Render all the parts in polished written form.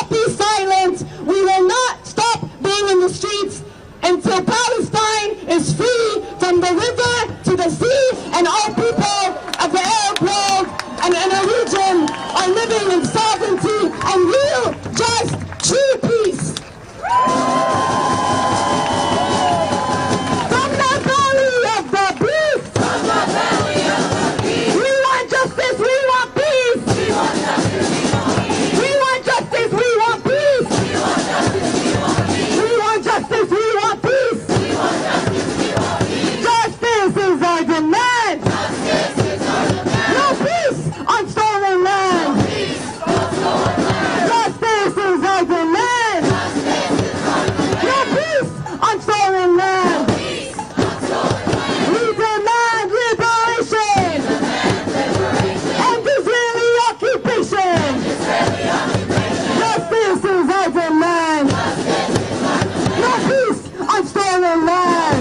not be silent. We will not stop being in the streets until Palestine is free from the river to the sea, and all people of the Arab world and in a region are living in sovereignty and real, just, true peace. From the belly of the beast, we want justice, we want peace. We want justice, we want peace. We want justice, we want peace. Justice is our demand. No peace on stolen land. Justice is our demand. No peace on stolen land. We demand liberation and Israeli occupation. Justice is our demand. No peace on stolen land.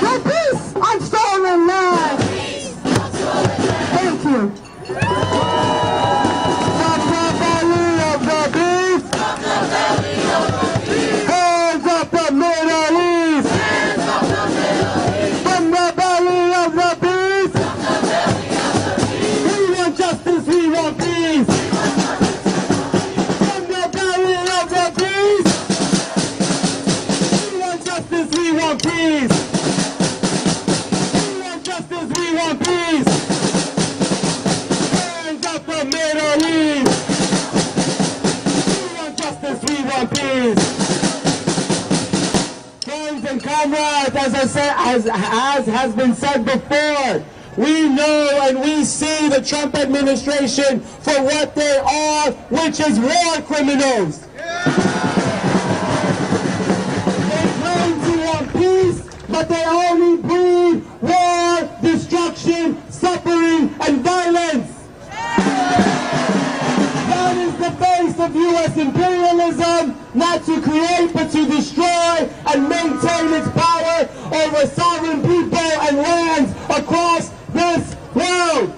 No peace on stolen land. Thank you. From the belly of the beast, hands up the Middle East. From the belly of the beast, we want justice, we want peace. From the belly of the beast, we want justice, we want peace. We want justice, we want peace. Hands up the Middle East. We want justice, we want peace. Friends and comrades, as I said, as has been said before, we know and we see the Trump administration for what they are, which is war criminals. They claim to want peace, but they only breed war, destruction, suffering, and violence. That is the face of U.S. imperialism, not to create but to destroy and maintain its power over sovereign people and lands across this world.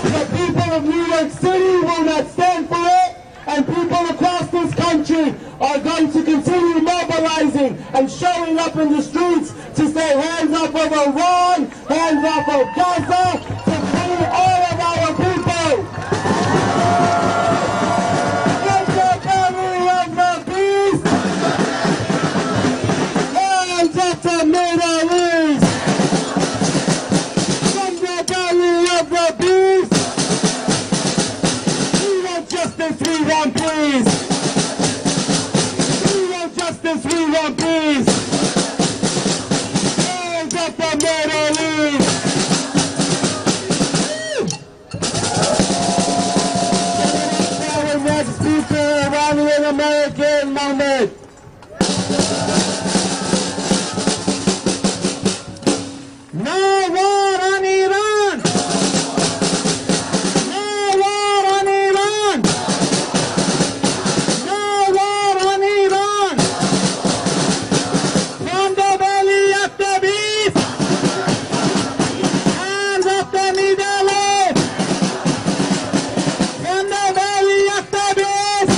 The people of New York City will not stand for it, and people across this country are going to continue mobilizing and showing up in the streets to say hands off of Iran, hands off of Gaza, to free all of our people. From the belly of the beast, hands off the Middle East. From the belly of the beast, we want justice, we want peace. We want justice, we want peace. Hands up the Middle East. Our next speaker, Iranian American moment. No war on Iran. No war on Iran. No war on Iran. From the belly of the beast, hands of the Middle East. From the belly of the beast,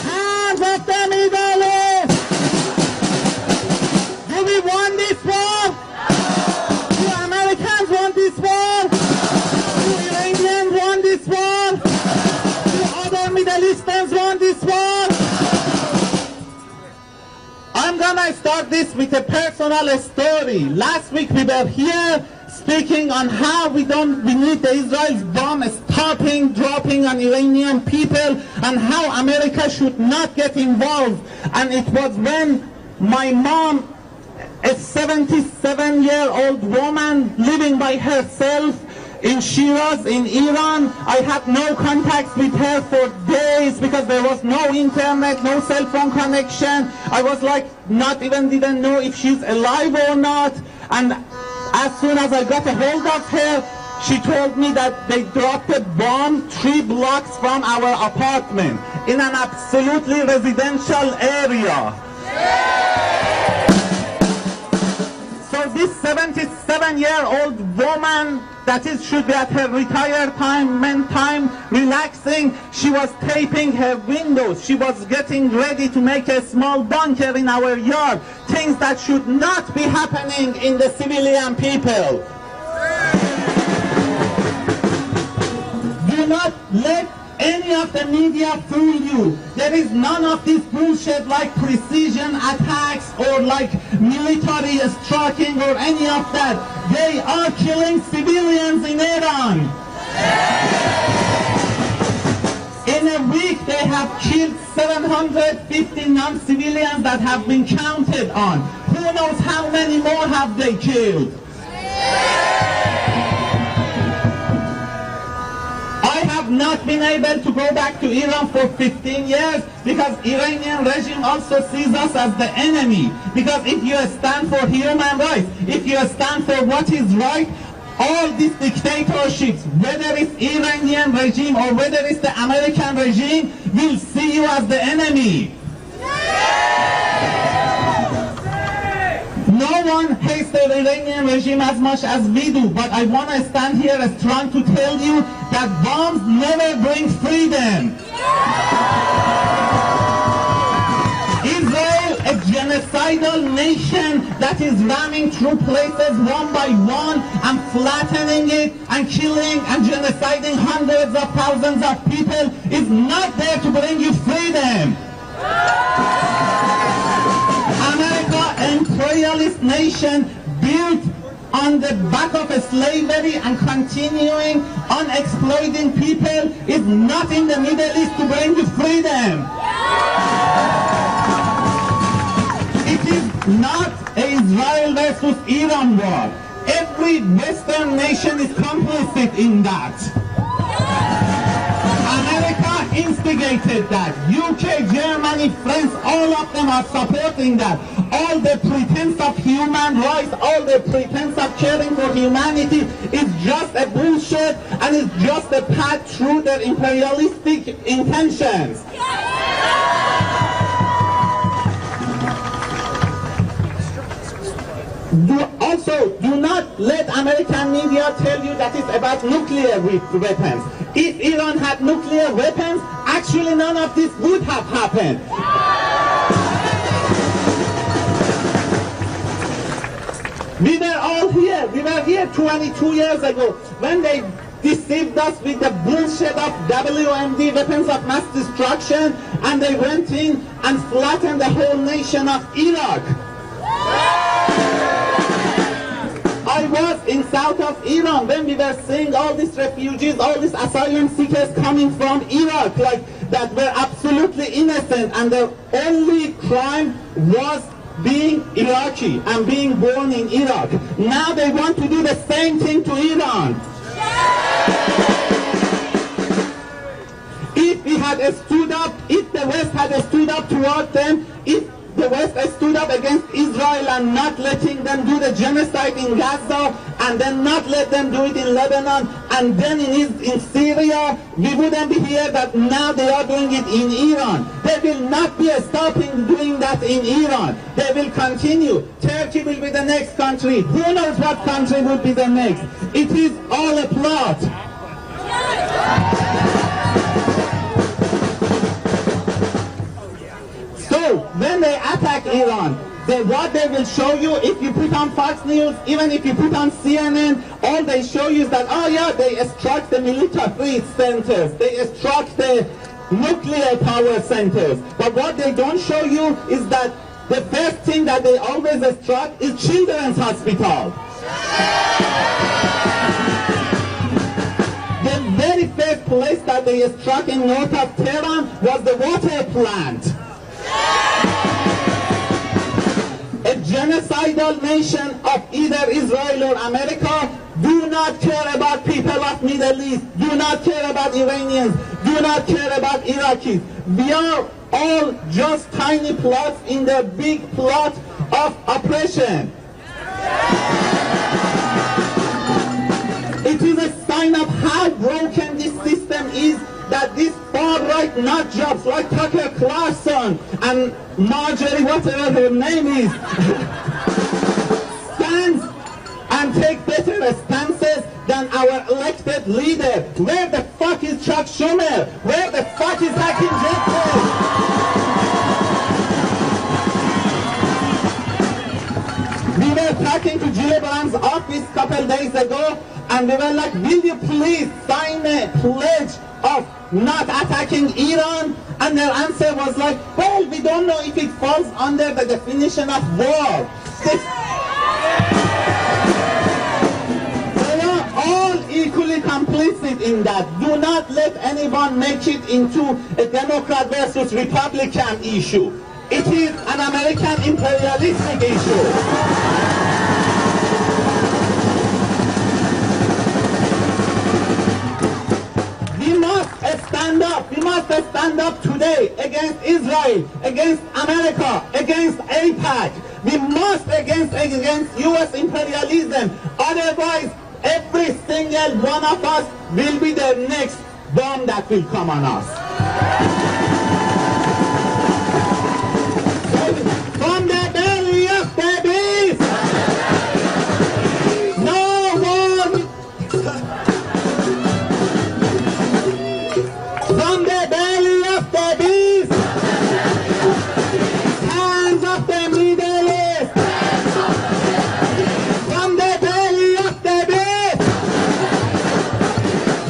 hands of the Middle East. Do we want this war? Do Americans want this war? Do Iranians want this war? Do other Middle Easterns want this war? I'm gonna start this with a personal story. Last week we were here speaking on how we need the Israel's bomb stopping, dropping on Iranian people, and how America should not get involved. And it was when my mom, a 77-year-old woman living by herself in Shiraz, in Iran, I had no contact with her for days because there was no internet, no cell phone connection. I was like, didn't know if she's alive or not. And as soon as I got a hold of her, she told me that they dropped a bomb 3 blocks from our apartment in an absolutely residential area. So this 77-year-old woman that is should be at her retired time, relaxing. She was taping her windows. She was getting ready to make a small bunker in our yard. Things that should not be happening in the civilian people. Do not let any of the media fool you. There is none of this bullshit like precision attacks or like military striking or any of that. They are killing civilians in Iran. In a week they have killed 750 non-civilians that have been counted on. Who knows how many more have they killed? I have not been able to go back to Iran for 15 years because Iranian regime also sees us as the enemy. Because if you stand for human rights, if you stand for what is right, all these dictatorships, whether it's Iranian regime or whether it's the American regime, will see you as the enemy. No one hates the Iranian regime as much as we do, but I want to stand here strong to tell you that bombs never bring freedom. Israel, a genocidal nation that is ramming through places one by one and flattening it and killing and genociding hundreds of thousands of people, is not there to bring you freedom. Imperialist nation built on the back of slavery and continuing on exploiting people is not in the Middle East to bring you freedom. It is not an Israel versus Iran war. Every Western nation is complicit in that. America instigated that. UK, Germany, France, all of them are supporting that. All the pretense of human rights, all the pretense of caring for humanity is just a bullshit and is just a path through their imperialistic intentions. Do not let American media tell you that it's about nuclear weapons. If Iran had nuclear weapons, actually none of this would have happened. We were all here. We were here 22 years ago when they deceived us with the bullshit of WMD, weapons of mass destruction, and they went in and flattened the whole nation of Iraq. I was in south of Iran when we were seeing all these refugees, all these asylum seekers coming from Iraq, like that were absolutely innocent, and their only crime was being Iraqi and being born in Iraq. Now they want to do the same thing to Iran. If we had stood up, if the West had stood up toward them, if the West stood up against Israel and not letting them do the genocide in Gaza, and then not let them do it in Lebanon, and then in Syria, we wouldn't be here. That now they are doing it in Iran. They will not be stopping doing that in Iran. They will continue. Turkey will be the next country. Who knows what country will be the next? It is all a plot. So when they attack Iran, what they will show you, if you put on Fox News, even if you put on CNN, all they show you is that, oh yeah, they struck the military centers, they struck the nuclear power centers. But what they don't show you is that the first thing that they always struck is children's hospital. The very first place that they struck in north of Tehran was the water plant. A genocidal nation of either Israel or America do not care about people of Middle East, do not care about Iranians, do not care about Iraqis. We are all just tiny plots in the big plot of oppression. It is a sign of how broken this system is that this far-right nut jobs like Tucker Carlson and Marjorie, whatever her name is, stands and take better stances than our elected leader. Where the fuck is Chuck Schumer? Where the fuck is Hakeem Jeffries? We were talking to Gillibrand's office a couple days ago, and we were like, will you please sign a pledge of not attacking Iran? And their answer was like, well, we don't know if it falls under the definition of war. They are all equally complicit in that. Do not let anyone make it into a Democrat versus Republican issue. It is an American imperialistic issue. We must stand up today against Israel, against America, against AIPAC. We must against US imperialism. Otherwise, every single one of us will be the next bomb that will come on us. From the belly of the beast, no one. From the belly of the beast, hands of the Middle East. From the belly of the beast,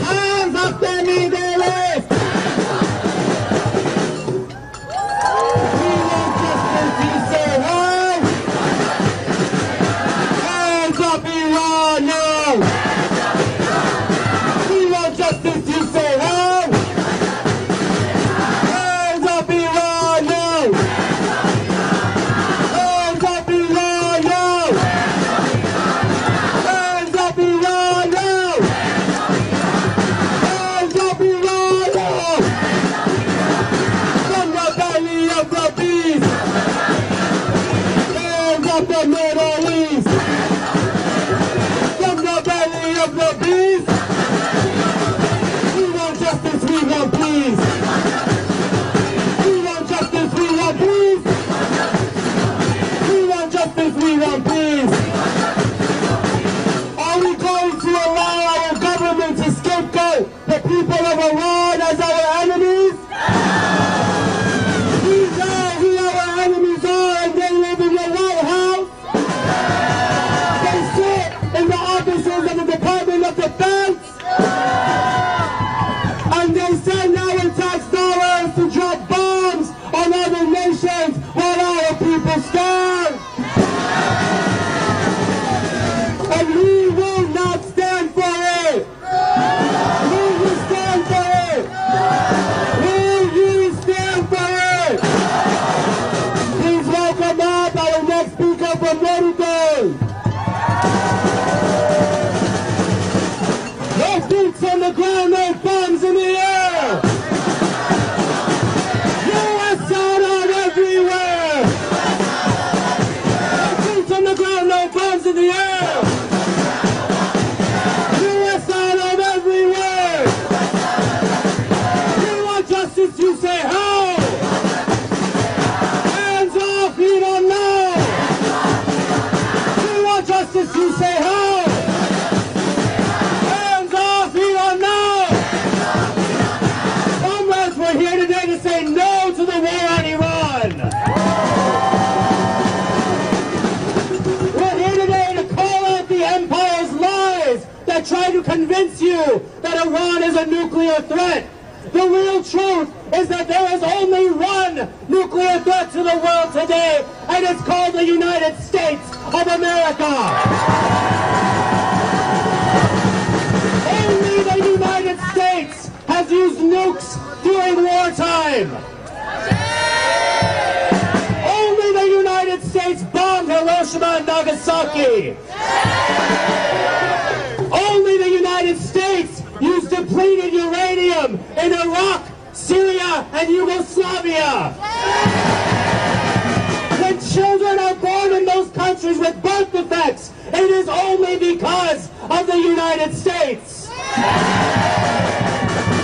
hands of the Middle East. We want justice, you say why? Hands up Iran, no! We want justice, you say why? The people of Iran as our enemies? We know who our enemies are, and they live in the White House. They sit in the offices of the Department of Defense. And they send our tax dollars to drop bombs on other nations while our people starve. And we will not stand for it. From REUTERS. No boots on the ground, no bombs in the air. US out on everywhere. No boots on the ground, no bombs in the air. US out on everywhere. You want justice, you say how? Hands off, you don't know. Justice, you say how? Hands off, we don't know. Comrades, we're here today to say no to the war on Iran. We're here today to call out the empire's lies that try to convince you that Iran is a nuclear threat. The real truth is that there is only one nuclear threat to the world today, and it's called the United States of America. Only the United States has used nukes during wartime. Only the United States bombed Hiroshima and Nagasaki. Only the United States used depleted uranium in Iraq, Syria, and Yugoslavia. When children are born in those countries with birth defects, it is only because of the United States.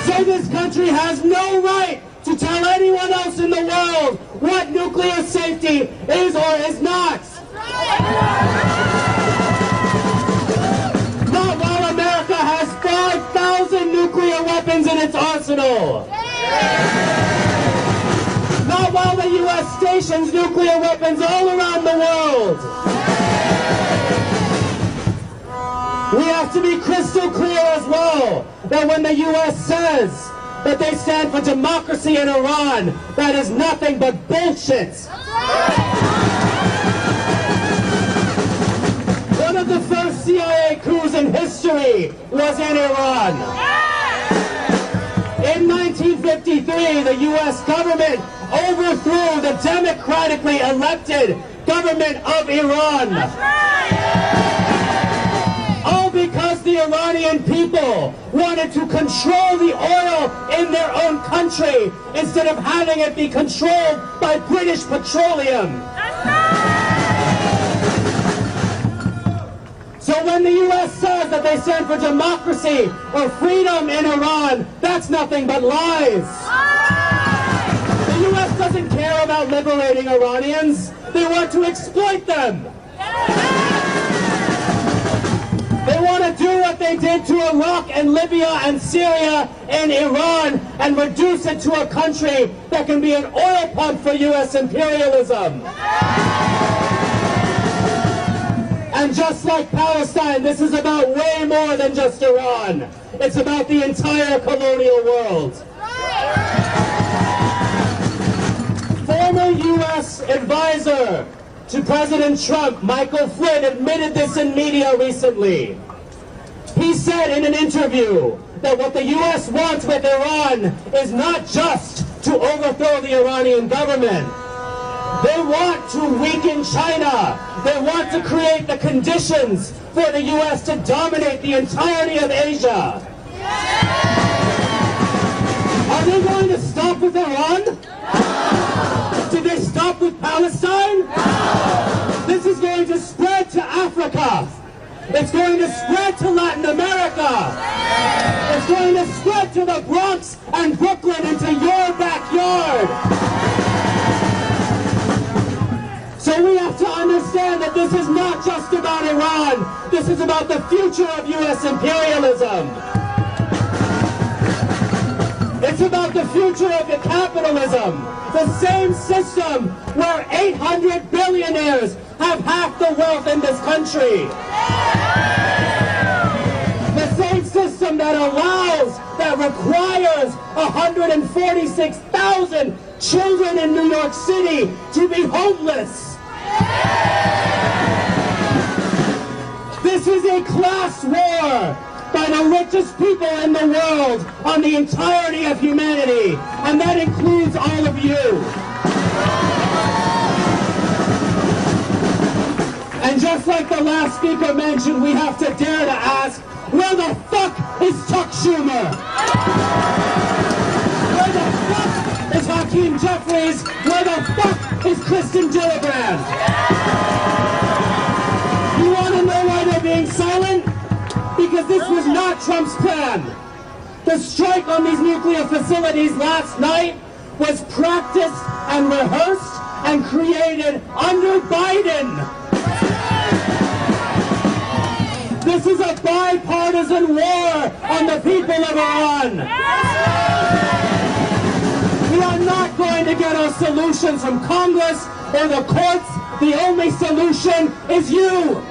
So this country has no right to tell anyone else in the world what nuclear safety is or is not. Not while America its arsenal. Not while the U.S. stations nuclear weapons all around the world. We have to be crystal clear as well that when the U.S. says that they stand for democracy in Iran, that is nothing but bullshit. One of the first CIA coups in history was in Iran. In 1953, the U.S. government overthrew the democratically elected government of Iran. All because the Iranian people wanted to control the oil in their own country instead of having it be controlled by British Petroleum. So when the U.S. says that they stand for democracy or freedom in Iran, that's nothing but lies. The U.S. doesn't care about liberating Iranians. They want to exploit them. They want to do what they did to Iraq and Libya and Syria and Iran and reduce it to a country that can be an oil pump for U.S. imperialism. And just like Palestine, this is about way more than just Iran. It's about the entire colonial world. Former U.S. advisor to President Trump, Michael Flynn, admitted this in media recently. He said in an interview that what the U.S. wants with Iran is not just to overthrow the Iranian government. They want to weaken China. They want to create the conditions for the U.S. to dominate the entirety of Asia. Are they going to stop with Iran? Did they stop with Palestine? This is going to spread to Africa. It's going to spread to Latin America. It's going to spread to the Bronx and Brooklyn into your backyard. So we have to understand that this is not just about Iran. This is about the future of U.S. imperialism. It's about the future of the capitalism. The same system where 800 billionaires have half the wealth in this country. The same system that allows, that requires 146,000 children in New York City to be homeless. This is a class war by the richest people in the world on the entirety of humanity, and that includes all of you. And just like the last speaker mentioned, we have to dare to ask, where the fuck is Chuck Schumer? Where the fuck is Hakeem Jeffries? Where the fuck is Kristen Gillibrand? You want to know why they're being silent? Because this was not Trump's plan. The strike on these nuclear facilities last night was practiced and rehearsed and created under Biden. This is a bipartisan war on the people of Iran. We are not going to get our solutions from Congress or the courts. The only solution is you.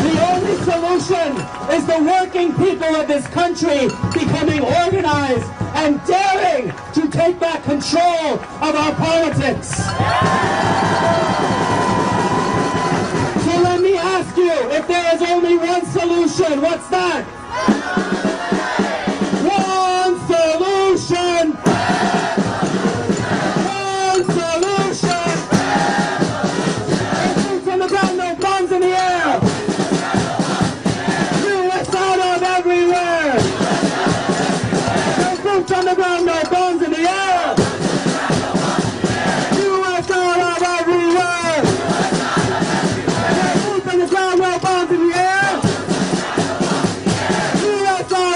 The only solution is the working people of this country becoming organized and daring to take back control of our politics. So let me ask you, if there is only one solution, what's that? One solution! One solution! Boots on the ground, no bombs in the air! US out of everywhere! No boots on the ground, no bombs in the air! US out of everywhere! No boots on the ground, no bombs in the air! US out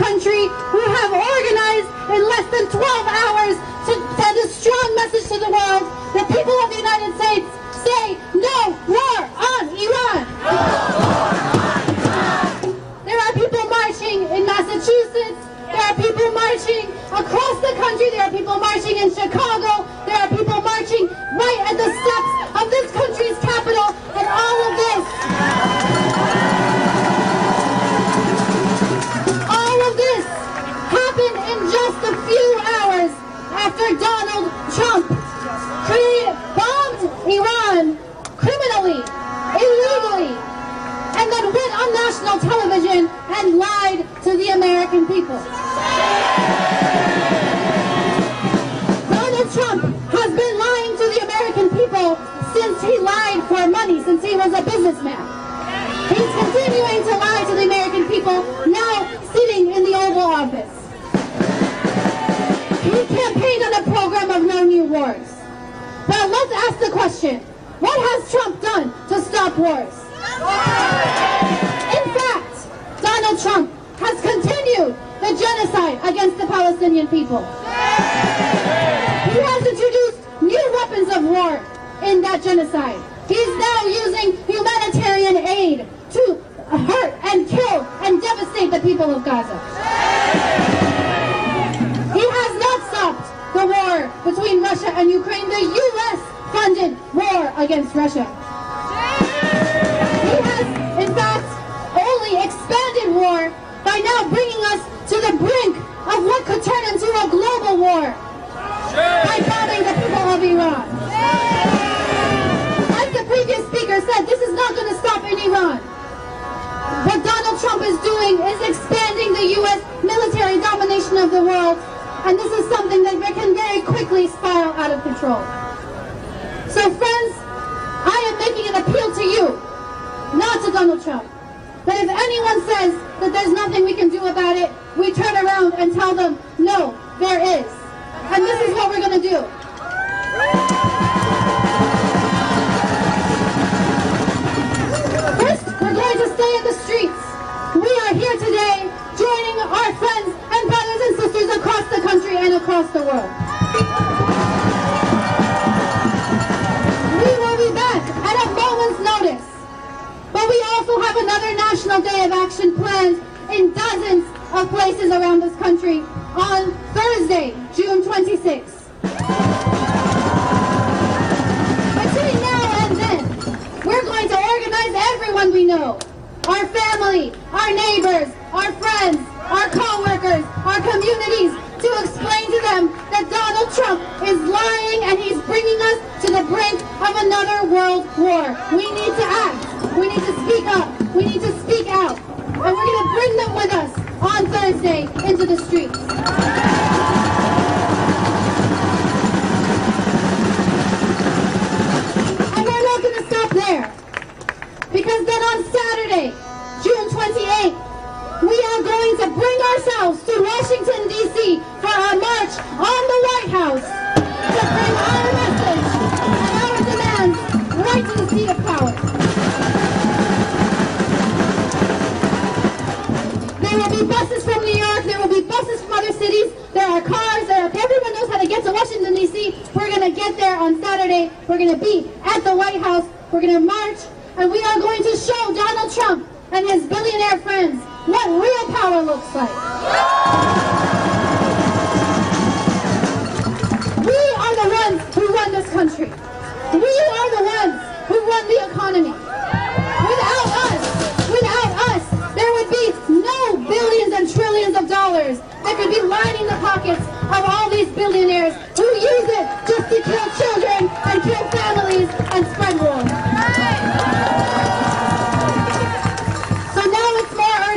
country who have organized in less than 12 hours to send a strong message to the world. The people of the United States say no war on Iran. There are people marching in Massachusetts. There are people marching across the country. There are people marching in Chicago. There are people marching right at the steps of this country's capital. And all of this happened in just a few hours after Donald Trump bombed Iran criminally, illegally, and then went on national television and lied to the American people. Donald Trump has been lying to the American people since he lied for money, since he was a businessman. He's continuing to lie to the American people, now sitting in the Oval Office. He campaigned on a program of no new wars. But let's ask the question, what has Trump done to stop wars? In fact, Donald Trump has continued the genocide against the Palestinian people. He has introduced new weapons of war in that genocide. He's now using humanitarian aid to hurt and kill and devastate the people of Gaza. He has not stopped the war between Russia and Ukraine, the U.S. funded war against Russia. He has, in fact, only expanded war by now bringing us to the brink of what could turn into a global war by bombing the people of Iran. As the previous speaker said, this is not going to stop in Iran. What Donald Trump is doing is expanding the U.S. military domination of the world, and this is something that can very quickly spiral out of control. So friends, I am making an appeal to you, not to Donald Trump, that if anyone says that there's nothing we can do about it, we turn around and tell them, no, there is. And this is what we're going to do. First, we're going to stay in the streets. We are here today joining our friends and brothers and sisters across the country and across the world. We will be back at a moment's notice. But we also have another National Day of Action planned in dozens of places around this country on Thursday, June 26th. Between now and then, we're going to organize everyone we know. Our family, our neighbors, our friends, our co-workers, our communities, to explain to them that Donald Trump is lying and he's bringing us to the brink of another world war. We need to act. We need to speak up. We need to speak out. And we're going to bring them with us on Thursday into the streets. And we're not going to stop there. Because then on Saturday, June 28th, we are going to bring ourselves to Washington, D.C. for a march on the White House to bring our message and our demands right to the seat of power. There will be buses from New York, there will be buses from other cities, there are cars, everyone knows how to get to Washington, D.C. We're going to get there on Saturday, we're going to be at the White House, we're going to march, and we are going to show Donald Trump and his billionaire friends what real power looks like. We are the ones who run this country. We are the ones who run the economy. Without us, there would be no billions and trillions of dollars that could be lining the pockets of all these billionaires who use it just to kill children and kill families and spread war.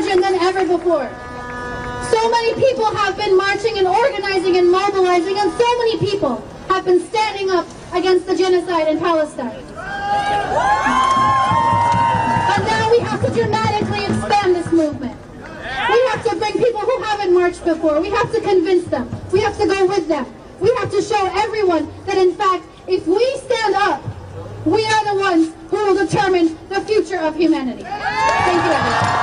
Than ever before. So many people have been marching and organizing and mobilizing, and so many people have been standing up against the genocide in Palestine. But now we have to dramatically expand this movement. We have to bring people who haven't marched before. We have to convince them. We have to go with them. We have to show everyone that, in fact, if we stand up, we are the ones who will determine the future of humanity. Thank you, everyone.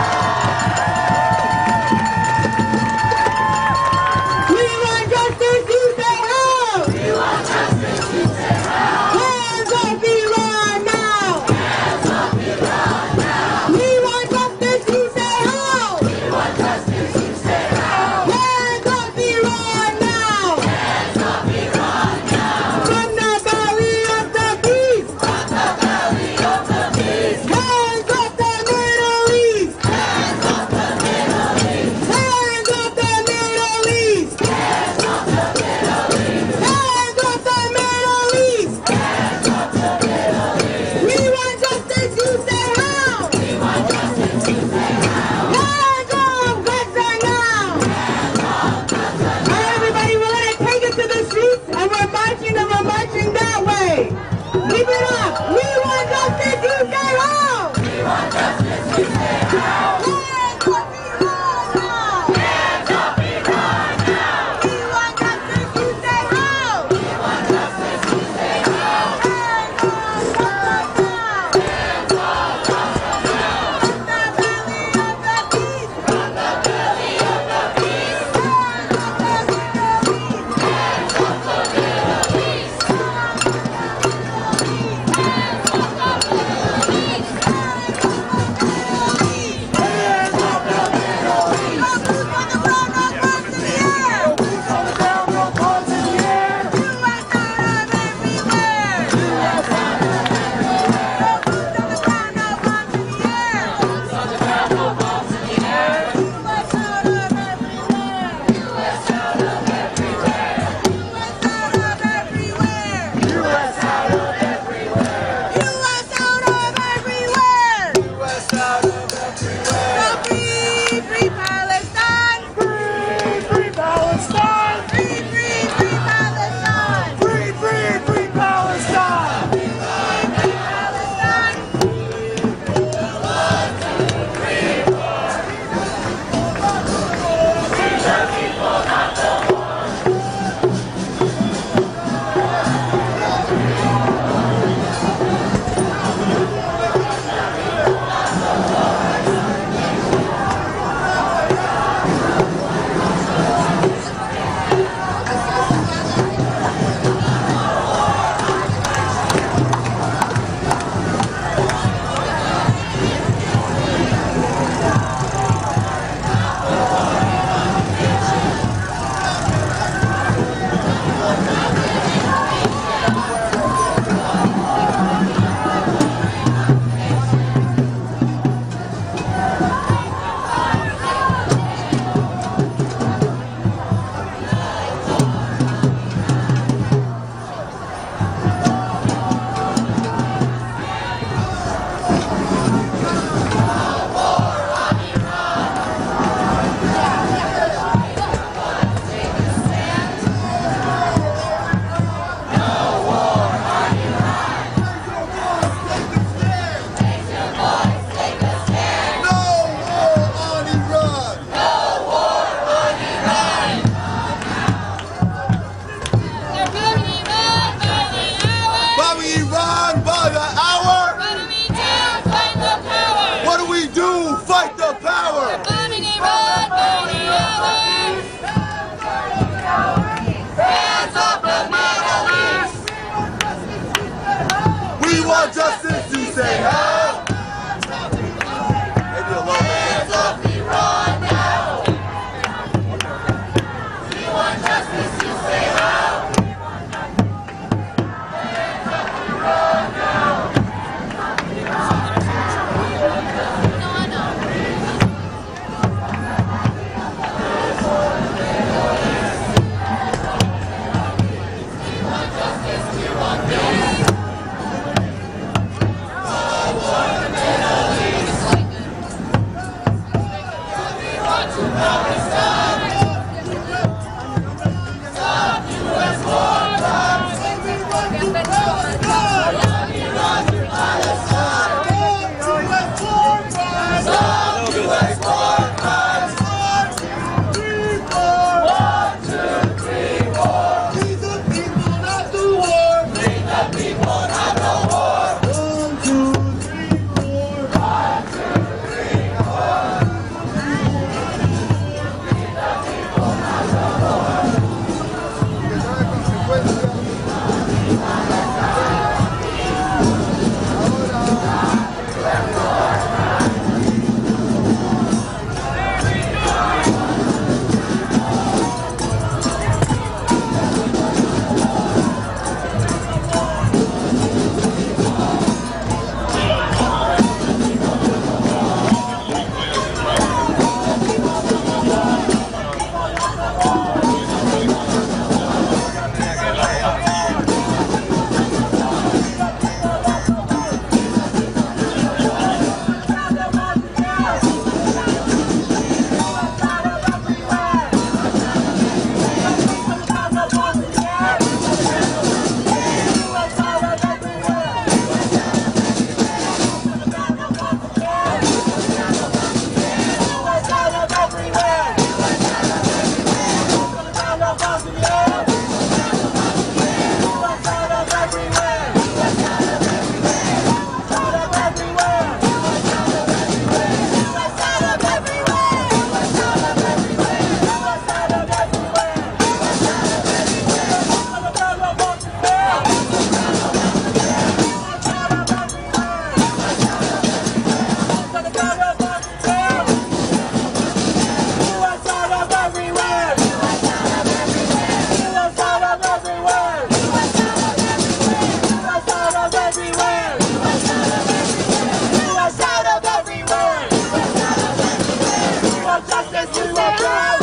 my God.